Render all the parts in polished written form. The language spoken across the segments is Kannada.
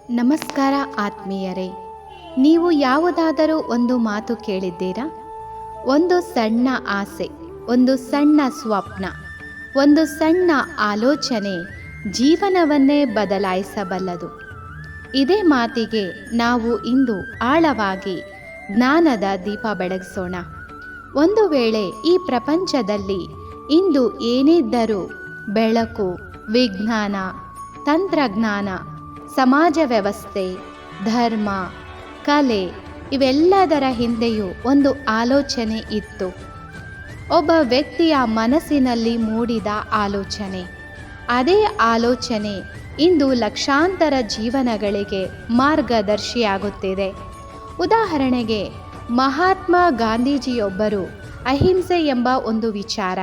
ನಮಸ್ಕಾರ ಆತ್ಮೀಯರೇ. ನೀವು ಯಾವುದಾದರೂ ಒಂದು ಮಾತು ಕೇಳಿದ್ದೀರಾ? ಒಂದು ಸಣ್ಣ ಆಸೆ, ಒಂದು ಸಣ್ಣ ಸ್ವಪ್ನ, ಒಂದು ಸಣ್ಣ ಆಲೋಚನೆ ಜೀವನವನ್ನೇ ಬದಲಾಯಿಸಬಲ್ಲದು. ಇದೇ ಮಾತಿಗೆ ನಾವು ಇಂದು ಆಳವಾಗಿ ಜ್ಞಾನದ ದೀಪ ಬೆಳಗಿಸೋಣ. ಒಂದು ವೇಳೆ ಈ ಪ್ರಪಂಚದಲ್ಲಿ ಇಂದು ಏನಿದ್ದರೂ ಬೆಳಕು, ವಿಜ್ಞಾನ, ತಂತ್ರಜ್ಞಾನ, ಸಮಾಜ ವ್ಯವಸ್ಥೆ, ಧರ್ಮ, ಕಲೆ ಇವೆಲ್ಲದರ ಹಿಂದೆಯೂ ಒಂದು ಆಲೋಚನೆ ಇತ್ತು. ಒಬ್ಬ ವ್ಯಕ್ತಿಯ ಮನಸ್ಸಿನಲ್ಲಿ ಮೂಡಿದ ಆಲೋಚನೆ. ಅದೇ ಆಲೋಚನೆ ಇಂದು ಲಕ್ಷಾಂತರ ಜೀವನಗಳಿಗೆ ಮಾರ್ಗದರ್ಶಿಯಾಗುತ್ತಿದೆ. ಉದಾಹರಣೆಗೆ, ಮಹಾತ್ಮ ಗಾಂಧೀಜಿಯೊಬ್ಬರು ಅಹಿಂಸೆ ಎಂಬ ಒಂದು ವಿಚಾರ.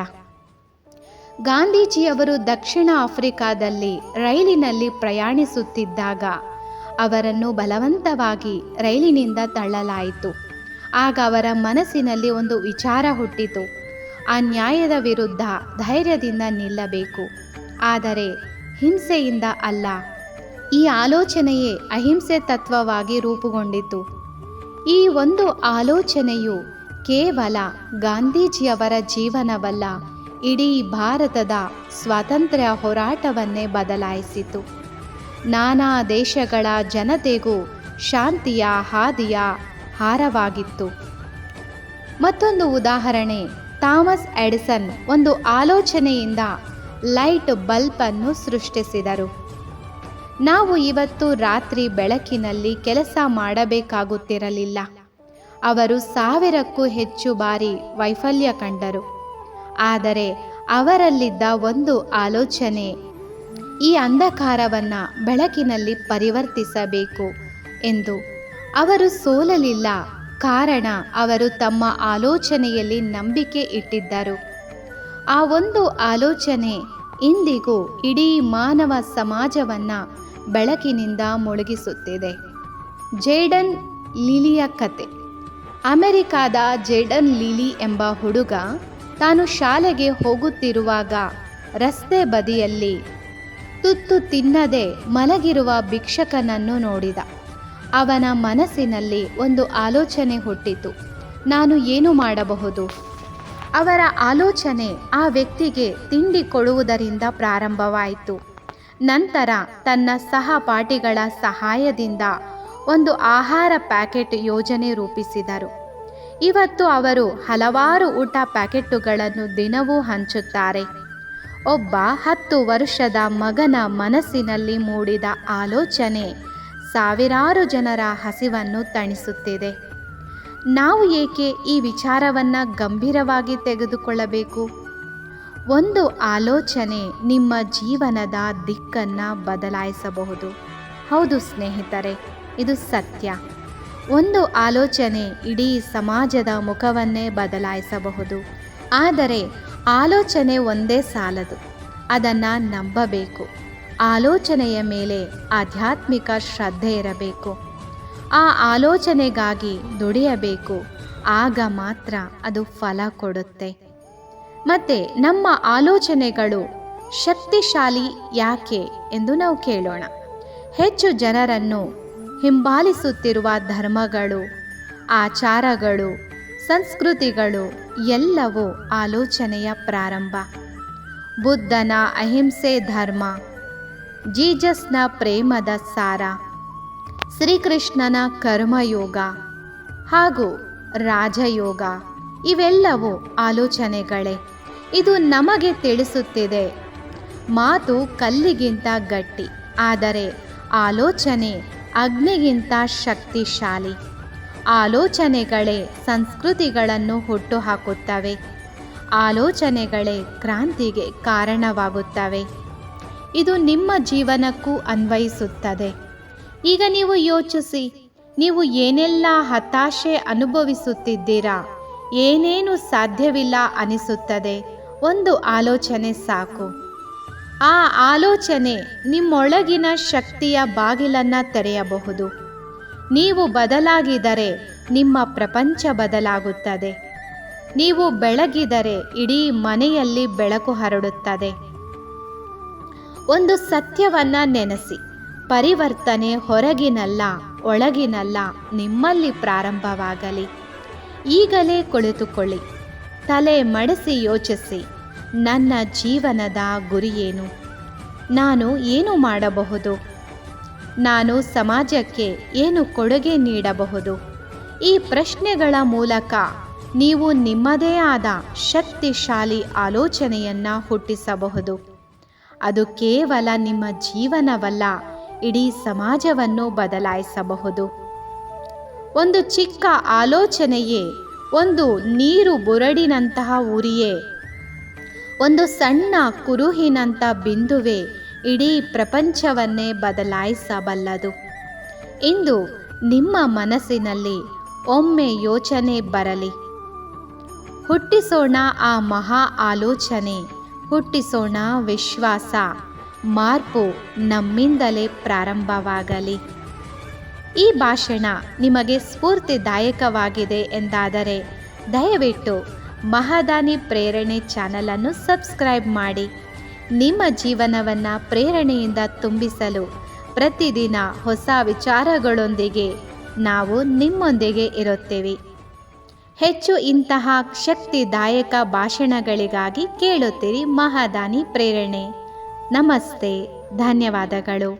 ಗಾಂಧೀಜಿಯವರು ದಕ್ಷಿಣ ಆಫ್ರಿಕಾದಲ್ಲಿ ರೈಲಿನಲ್ಲಿ ಪ್ರಯಾಣಿಸುತ್ತಿದ್ದಾಗ ಅವರನ್ನು ಬಲವಂತವಾಗಿ ರೈಲಿನಿಂದ ತಳ್ಳಲಾಯಿತು. ಆಗ ಅವರ ಮನಸ್ಸಿನಲ್ಲಿ ಒಂದು ವಿಚಾರ ಹುಟ್ಟಿತು. ಅನ್ಯಾಯದ ವಿರುದ್ಧ ಧೈರ್ಯದಿಂದ ನಿಲ್ಲಬೇಕು, ಆದರೆ ಹಿಂಸೆಯಿಂದ ಅಲ್ಲ. ಈ ಆಲೋಚನೆಯೇ ಅಹಿಂಸೆ ತತ್ವವಾಗಿ ರೂಪುಗೊಂಡಿತು. ಈ ಒಂದು ಆಲೋಚನೆಯು ಕೇವಲ ಗಾಂಧೀಜಿಯವರ ಜೀವನವಲ್ಲ, ಇಡೀ ಭಾರತದ ಸ್ವಾತಂತ್ರ್ಯ ಹೋರಾಟವನ್ನೇ ಬದಲಾಯಿಸಿತು. ನಾನಾ ದೇಶಗಳ ಜನತೆಗೂ ಶಾಂತಿಯ ಹಾದಿಯ ಹಾರವಾಗಿತ್ತು. ಮತ್ತೊಂದು ಉದಾಹರಣೆ, ಥಾಮಸ್ ಎಡಿಸನ್ ಒಂದು ಆಲೋಚನೆಯಿಂದ ಲೈಟ್ ಬಲ್ಬ್ ಅನ್ನು ಸೃಷ್ಟಿಸಿದರು. ನಾವು ಇವತ್ತು ರಾತ್ರಿ ಬೆಳಕಿನಲ್ಲಿ ಕೆಲಸ ಮಾಡಬೇಕಾಗುತ್ತಿರಲಿಲ್ಲ. ಅವರು 1000ಕ್ಕೂ ಹೆಚ್ಚು ಬಾರಿ ವೈಫಲ್ಯ ಕಂಡರು. ಆದರೆ ಅವರಲ್ಲಿದ್ದ ಒಂದು ಆಲೋಚನೆ ಈ ಅಂಧಕಾರವನ್ನು ಬೆಳಕಿನಲ್ಲಿ ಪರಿವರ್ತಿಸಬೇಕು ಎಂದು. ಅವರು ಸೋಲಲಿಲ್ಲ, ಕಾರಣ ಅವರು ತಮ್ಮ ಆಲೋಚನೆಯಲ್ಲಿ ನಂಬಿಕೆ ಇಟ್ಟಿದ್ದರು. ಆ ಒಂದು ಆಲೋಚನೆ ಇಂದಿಗೂ ಇಡೀ ಮಾನವ ಸಮಾಜವನ್ನು ಬೆಳಕಿನಿಂದ ಮುಳುಗಿಸುತ್ತಿದೆ. ಜೇಡನ್ ಲಿಲಿಯ ಕತೆ. ಅಮೆರಿಕಾದ ಜೇಡನ್ ಲಿಲಿ ಎಂಬ ಹುಡುಗ ತಾನು ಶಾಲೆಗೆ ಹೋಗುತ್ತಿರುವಾಗ ರಸ್ತೆ ಬದಿಯಲ್ಲಿ ತುತ್ತು ತಿನ್ನದೆ ಮಲಗಿರುವ ಭಿಕ್ಷಕನನ್ನು ನೋಡಿದ. ಅವನ ಮನಸ್ಸಿನಲ್ಲಿ ಒಂದು ಆಲೋಚನೆ ಹುಟ್ಟಿತು, ನಾನು ಏನು ಮಾಡಬಹುದು? ಅವರ ಆಲೋಚನೆ ಆ ವ್ಯಕ್ತಿಗೆ ತಿಂಡಿ ಕೊಡುವುದರಿಂದ ಪ್ರಾರಂಭವಾಯಿತು. ನಂತರ ತನ್ನ ಸಹಪಾಠಿಗಳ ಸಹಾಯದಿಂದ ಒಂದು ಆಹಾರ ಪ್ಯಾಕೆಟ್ ಯೋಜನೆ ರೂಪಿಸಿದರು. ಇವತ್ತು ಅವರು ಹಲವಾರು ಊಟ ಪ್ಯಾಕೆಟ್ಟುಗಳನ್ನು ದಿನವೂ ಹಂಚುತ್ತಾರೆ. ಒಬ್ಬ 10 ವರ್ಷದ ಮಗನ ಮನಸ್ಸಿನಲ್ಲಿ ಮೂಡಿದ ಆಲೋಚನೆ ಸಾವಿರಾರು ಜನರ ಹಸಿವನ್ನು ತಣಿಸುತ್ತಿದೆ. ನಾವು ಏಕೆ ಈ ವಿಚಾರವನ್ನು ಗಂಭೀರವಾಗಿ ತೆಗೆದುಕೊಳ್ಳಬೇಕು? ಒಂದು ಆಲೋಚನೆ ನಿಮ್ಮ ಜೀವನದ ದಿಕ್ಕನ್ನು ಬದಲಾಯಿಸಬಹುದು. ಹೌದು ಸ್ನೇಹಿತರೆ, ಇದು ಸತ್ಯ. ಒಂದು ಆಲೋಚನೆ ಇಡೀ ಸಮಾಜದ ಮುಖವನ್ನೇ ಬದಲಾಯಿಸಬಹುದು. ಆದರೆ ಆಲೋಚನೆ ಒಂದೇ ಸಾಲದು, ಅದನ್ನು ನಂಬಬೇಕು. ಆಲೋಚನೆಯ ಮೇಲೆ ಆಧ್ಯಾತ್ಮಿಕ ಶ್ರದ್ಧೆ ಇರಬೇಕು. ಆ ಆಲೋಚನೆಗಾಗಿ ದುಡಿಯಬೇಕು. ಆಗ ಮಾತ್ರ ಅದು ಫಲ ಕೊಡುತ್ತೆ. ಮತ್ತು ನಮ್ಮ ಆಲೋಚನೆಗಳು ಶಕ್ತಿಶಾಲಿ ಯಾಕೆ ಎಂದು ನಾವು ಕೇಳೋಣ. ಹೆಚ್ಚು ಜನರನ್ನು ಹಿಂಬಾಲಿಸುತ್ತಿರುವ ಧರ್ಮಗಳು, ಆಚಾರಗಳು, ಸಂಸ್ಕೃತಿಗಳು ಎಲ್ಲವೂ ಆಲೋಚನೆಯ ಪ್ರಾರಂಭ. ಬುದ್ಧನ ಅಹಿಂಸೆ ಧರ್ಮ, ಜೀಸಸ್ನ ಪ್ರೇಮದ ಸಾರ, ಶ್ರೀಕೃಷ್ಣನ ಕರ್ಮಯೋಗ ಹಾಗೂ ರಾಜಯೋಗ ಇವೆಲ್ಲವೂ ಆಲೋಚನೆಗಳೇ. ಇದು ನಮಗೆ ತಿಳಿಸುತ್ತಿದೆ, ಮಾತು ಕಲ್ಲಿಗಿಂತ ಗಟ್ಟಿ, ಆದರೆ ಆಲೋಚನೆ ಅಗ್ನಿಗಿಂತ ಶಕ್ತಿಶಾಲಿ. ಆಲೋಚನೆಗಳೇ ಸಂಸ್ಕೃತಿಗಳನ್ನು ಹುಟ್ಟುಹಾಕುತ್ತವೆ. ಆಲೋಚನೆಗಳೇ ಕ್ರಾಂತಿಗೆ ಕಾರಣವಾಗುತ್ತವೆ. ಇದು ನಿಮ್ಮ ಜೀವನಕ್ಕೂ ಅನ್ವಯಿಸುತ್ತದೆ. ಈಗ ನೀವು ಯೋಚಿಸಿ, ನೀವು ಏನೆಲ್ಲ ಹತಾಶೆ ಅನುಭವಿಸುತ್ತಿದ್ದೀರಾ, ಏನೇನು ಸಾಧ್ಯವಿಲ್ಲ ಅನಿಸುತ್ತದೆ. ಒಂದು ಆಲೋಚನೆ ಸಾಕು. ಆ ಆಲೋಚನೆ ನಿಮ್ಮೊಳಗಿನ ಶಕ್ತಿಯ ಬಾಗಿಲನ್ನು ತೆರೆಯಬಹುದು. ನೀವು ಬದಲಾಗಿದರೆ ನಿಮ್ಮ ಪ್ರಪಂಚ ಬದಲಾಗುತ್ತದೆ. ನೀವು ಬೆಳಗಿದರೆ ಇಡೀ ಮನೆಯಲ್ಲಿ ಬೆಳಕು ಹರಡುತ್ತದೆ. ಒಂದು ಸತ್ಯವನ್ನು ನೆನೆಸಿ, ಪರಿವರ್ತನೆ ಹೊರಗಿನಲ್ಲ, ಒಳಗಿನಲ್ಲ, ನಿಮ್ಮಲ್ಲಿ ಪ್ರಾರಂಭವಾಗಲಿ. ಈಗಲೇ ಕುಳಿತುಕೊಳ್ಳಿ, ತಲೆ ಮಡಿಸಿ ಯೋಚಿಸಿ, ನನ್ನ ಜೀವನದ ಗುರಿಯೇನು? ನಾನು ಏನು ಮಾಡಬಹುದು? ನಾನು ಸಮಾಜಕ್ಕೆ ಏನು ಕೊಡುಗೆ ನೀಡಬಹುದು? ಈ ಪ್ರಶ್ನೆಗಳ ಮೂಲಕ ನೀವು ನಿಮ್ಮದೇ ಆದ ಶಕ್ತಿಶಾಲಿ ಆಲೋಚನೆಯನ್ನು ಹುಟ್ಟಿಸಬಹುದು. ಅದು ಕೇವಲ ನಿಮ್ಮ ಜೀವನವಲ್ಲ, ಇಡೀ ಸಮಾಜವನ್ನು ಬದಲಾಯಿಸಬಹುದು. ಒಂದು ಚಿಕ್ಕ ಆಲೋಚನೆಯೇ, ಒಂದು ನೀರು ಬುರಡಿನಂತಹ ಉರಿಯೇ, ಒಂದು ಸಣ್ಣ ಕುರುಹಿನಂಥ ಬಿಂದುವೇ ಇಡೀ ಪ್ರಪಂಚವನ್ನೇ ಬದಲಾಯಿಸಬಲ್ಲದು. ಇಂದು ನಿಮ್ಮ ಮನಸ್ಸಿನಲ್ಲಿ ಒಮ್ಮೆ ಯೋಚನೆ ಬರಲಿ, ಹುಟ್ಟಿಸೋಣ ಆ ಮಹಾ ಆಲೋಚನೆ, ಹುಟ್ಟಿಸೋಣ ವಿಶ್ವಾಸ. ಮಾರ್ಪು ನಮ್ಮಿಂದಲೇ ಪ್ರಾರಂಭವಾಗಲಿ. ಈ ಭಾಷಣ ನಿಮಗೆ ಸ್ಫೂರ್ತಿದಾಯಕವಾಗಿದೆ ಎಂದಾದರೆ ದಯವಿಟ್ಟು ಮಹಾದಾನಿ ಪ್ರೇರಣೆ ಚಾನಲನ್ನು ಸಬ್ಸ್ಕ್ರೈಬ್ ಮಾಡಿ. ನಿಮ್ಮ ಜೀವನವನ್ನು ಪ್ರೇರಣೆಯಿಂದ ತುಂಬಿಸಲು ಪ್ರತಿದಿನ ಹೊಸ ವಿಚಾರಗಳೊಂದಿಗೆ ನಾವು ನಿಮ್ಮೊಂದಿಗೆ ಇರುತ್ತೇವೆ. ಹೆಚ್ಚು ಇಂತಹ ಶಕ್ತಿದಾಯಕ ಭಾಷಣಗಳಿಗಾಗಿ ಕೇಳುತ್ತೀರಿ ಮಹಾದಾನಿ ಪ್ರೇರಣೆ. ನಮಸ್ತೆ, ಧನ್ಯವಾದಗಳು.